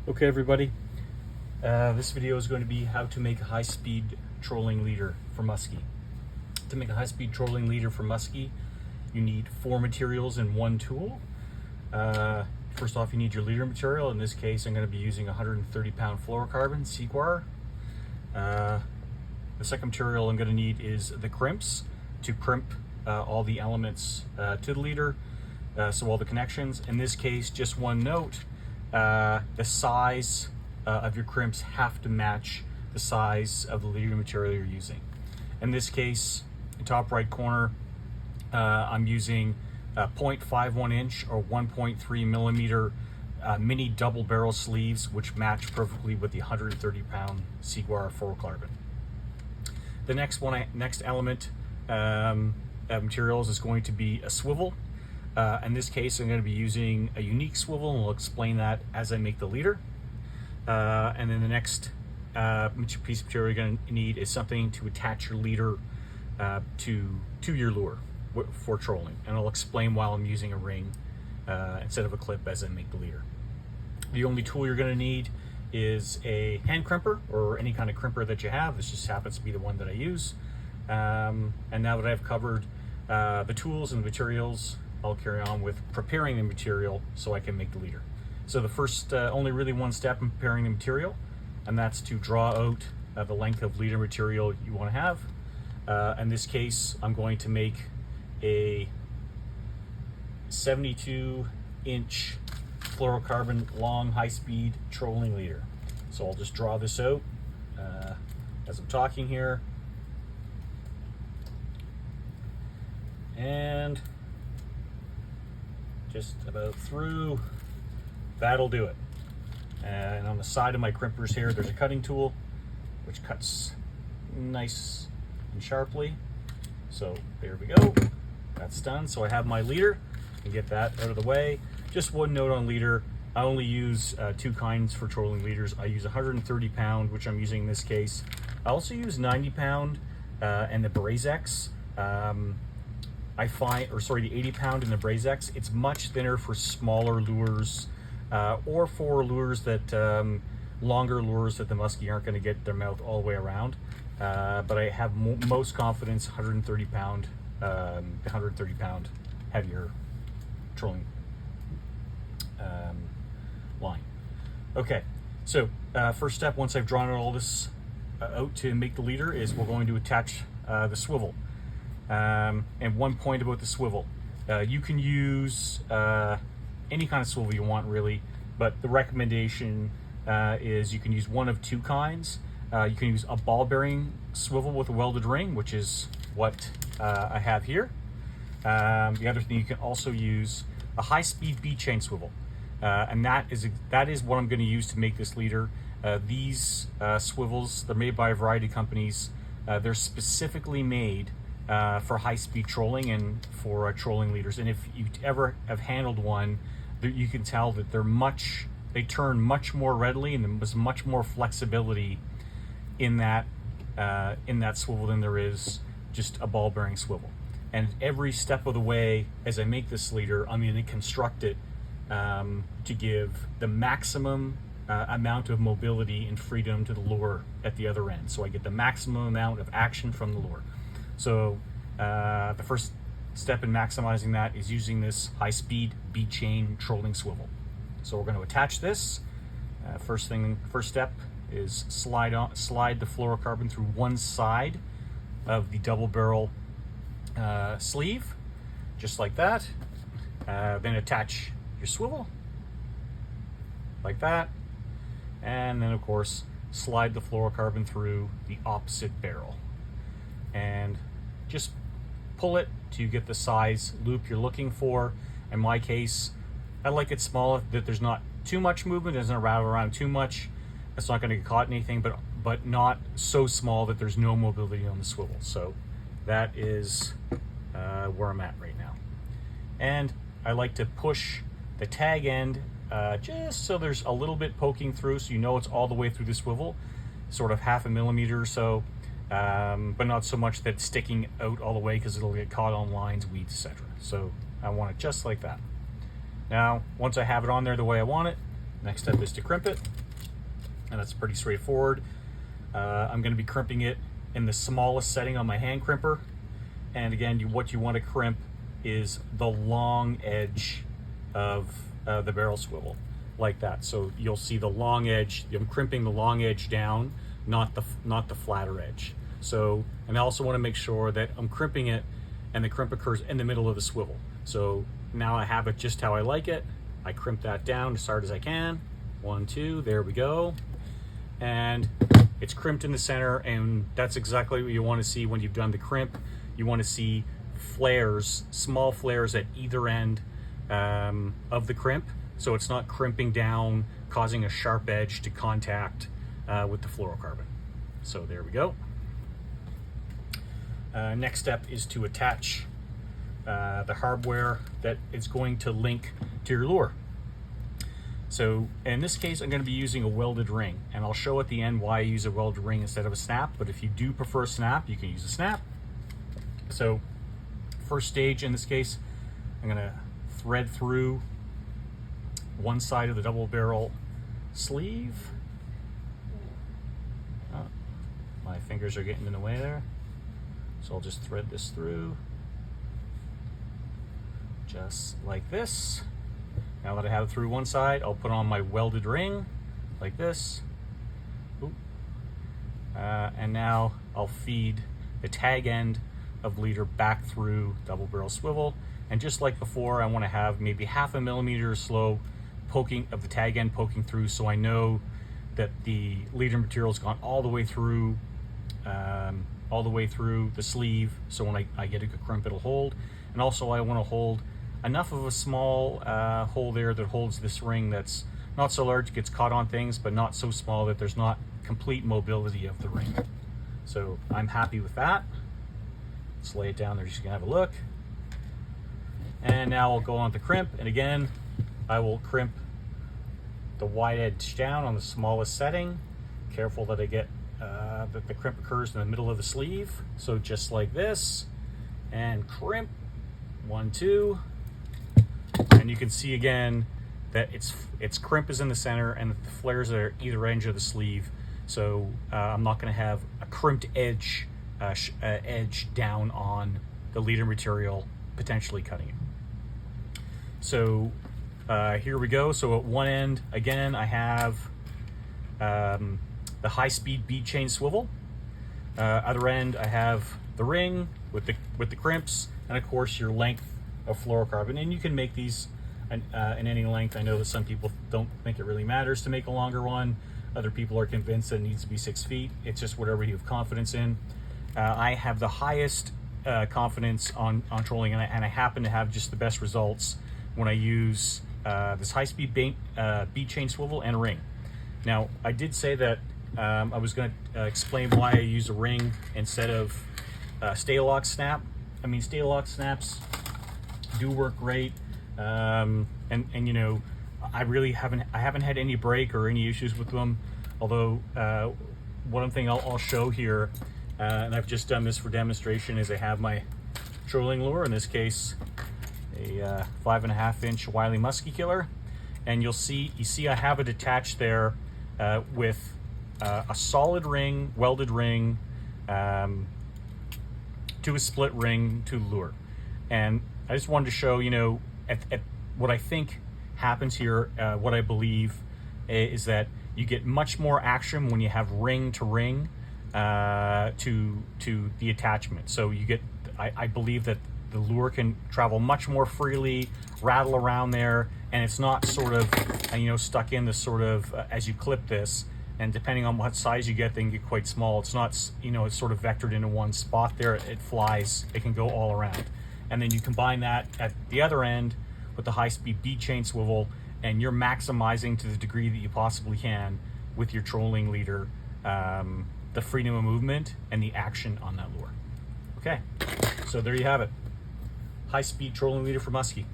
Okay everybody, this video is going to be how to make a high-speed trolling leader for muskie. To make a high-speed trolling leader for muskie, you need 4 materials and 1 tool. First off, you need your leader material. In this case, I'm going to be using 130-pound fluorocarbon seed wire. The second material I'm going to need is the crimps to crimp all the elements to the leader, so all the connections. In this case, just one note, the size of your crimps have to match the size of the leader material you're using. In this case, the top right corner, I'm using 0.51 inch or 1.3 millimeter mini double barrel sleeves, which match perfectly with the 130-pound seed wire fluorocarbon. The next element of materials is going to be a swivel. In this case, I'm going to be using a unique swivel, and I'll explain that as I make the leader. And then the next piece of material you're going to need is something to attach your leader to your lure for trolling. And I'll explain while I'm using a ring instead of a clip as I make the leader. The only tool you're going to need is a hand crimper or any kind of crimper that you have. This just happens to be the one that I use. And now that I've covered the tools and the materials, I'll carry on with preparing the material so I can make the leader. So the first, only really one step in preparing the material, and that's to draw out the length of leader material you want to have. In this case, I'm going to make a 72-inch fluorocarbon long high-speed trolling leader. So I'll just draw this out as I'm talking here. And just about through, that'll do it. And on the side of my crimpers here, there's a cutting tool which cuts nice and sharply. So there we go, that's done. So I have my leader, and get that out of the way. Just one note on leader, I only use 2 kinds for trolling leaders. I use 130-pound, which I'm using in this case. I also use 90-pound and the Brazex. I find, or sorry, the 80-pound in the Brazex, it's much thinner for smaller lures or for lures that, longer lures that the muskie aren't going to get their mouth all the way around. But I have most confidence 130-pound, 130-pound heavier trolling line. Okay, so first step, once I've drawn all this out to make the leader, is we're going to attach the swivel. And one point about the swivel, you can use any kind of swivel you want really, but the recommendation is you can use one of 2 kinds. You can use a ball bearing swivel with a welded ring, which is what I have here. The other thing, you can also use a high-speed bead chain swivel, and that is what I'm going to use to make this leader. These swivels, they're made by a variety of companies. They're specifically made for high-speed trolling and for trolling leaders. And if you ever have handled one, you can tell that they turn much more readily, and there's much more flexibility in that swivel than there is just a ball-bearing swivel. And every step of the way, as I make this leader, I'm going to construct it to give the maximum amount of mobility and freedom to the lure at the other end. So I get the maximum amount of action from the lure. So the first step in maximizing that is using this high-speed bead chain trolling swivel. So we're going to attach this. First step is slide the fluorocarbon through one side of the double barrel sleeve, just like that. Then attach your swivel like that, and then of course slide the fluorocarbon through the opposite barrel, and just pull it to get the size loop you're looking for. In my case, I like it small, that there's not too much movement, it doesn't rattle around too much, it's not going to get caught in anything, but not so small that there's no mobility on the swivel. So that is where I'm at right now. And I like to push the tag end just so there's a little bit poking through, so you know it's all the way through the swivel, sort of 0.5 millimeter or so, but not so much that it's sticking out all the way, because it'll get caught on lines, weeds, etc. So I want it just like that. Now, once I have it on there the way I want it, Next step is to crimp it, and that's pretty straightforward. I'm going to be crimping it in the smallest setting on my hand crimper, and again, what you want to crimp is the long edge of the barrel swivel, like that. So you'll see the long edge. I'm crimping the long edge down, not the flatter edge. So, and I also want to make sure that I'm crimping it and the crimp occurs in the middle of the swivel. So now I have it just how I like it. I crimp that down as hard as I can. 1, 2, there we go. And it's crimped in the center, and that's exactly what you want to see when you've done the crimp. You want to see flares, small flares at either end of the crimp, so it's not crimping down, causing a sharp edge to contact with the fluorocarbon. So there we go. Next step is to attach the hardware that is going to link to your lure. So in this case, I'm going to be using a welded ring, and I'll show at the end why I use a welded ring instead of a snap, but if you do prefer a snap, you can use a snap. So first stage in this case, I'm going to thread through one side of the double barrel sleeve. Oh, my fingers are getting in the way there. So I'll just thread this through, just like this. Now that I have it through one side, I'll put on my welded ring, like this. And now I'll feed the tag end of the leader back through double barrel swivel. And just like before, I want to have maybe 0.5 millimeter slow poking of the tag end poking through, so I know that the leader material has gone all the way through the sleeve, so when I get a good crimp, it'll hold. And also I want to hold enough of a small hole there that holds this ring that's not so large it gets caught on things, but not so small that there's not complete mobility of the ring. So I'm happy with that. Let's lay it down there just so you can have a look. And now I'll go on to crimp, and again I will crimp the wide edge down on the smallest setting. Careful that I get that the crimp occurs in the middle of the sleeve. So just like this, and crimp. 1, 2, and you can see again that its crimp is in the center and the flares are at either edge of the sleeve. So I'm not going to have a crimped edge down on the leader material, potentially cutting it. So here we go. So at one end, again, I have the high-speed bead chain swivel. Other end, I have the ring with the crimps, and of course your length of fluorocarbon. And you can make these in any length. I know that some people don't think it really matters to make a longer one. Other people are convinced that it needs to be 6 feet. It's just whatever you have confidence in. I have the highest confidence on trolling, and I happen to have just the best results when I use this high-speed bead chain swivel and a ring. Now, I did say that I was going to explain why I use a ring instead of stay-lock snap. I mean, stay-lock snaps do work great, and you know, I haven't had any break or any issues with them. Although one thing I'll show here, and I've just done this for demonstration, is I have my trolling lure, in this case a 5.5-inch Wiley Musky killer, and you see I have it attached there with a solid ring, welded ring, to a split ring to the lure. And I just wanted to show, you know, at what I think happens here, what I believe is that you get much more action when you have ring to ring to the attachment. So you get, I believe that the lure can travel much more freely, rattle around there, and it's not sort of, you know, stuck in this sort of, as you clip this, and depending on what size you get, they can get quite small. It's not, you know, it's sort of vectored into one spot there. It flies, it can go all around. And then you combine that at the other end with the high-speed bead chain swivel, and you're maximizing to the degree that you possibly can with your trolling leader, the freedom of movement and the action on that lure. Okay, so there you have it. High-speed trolling leader for Musky.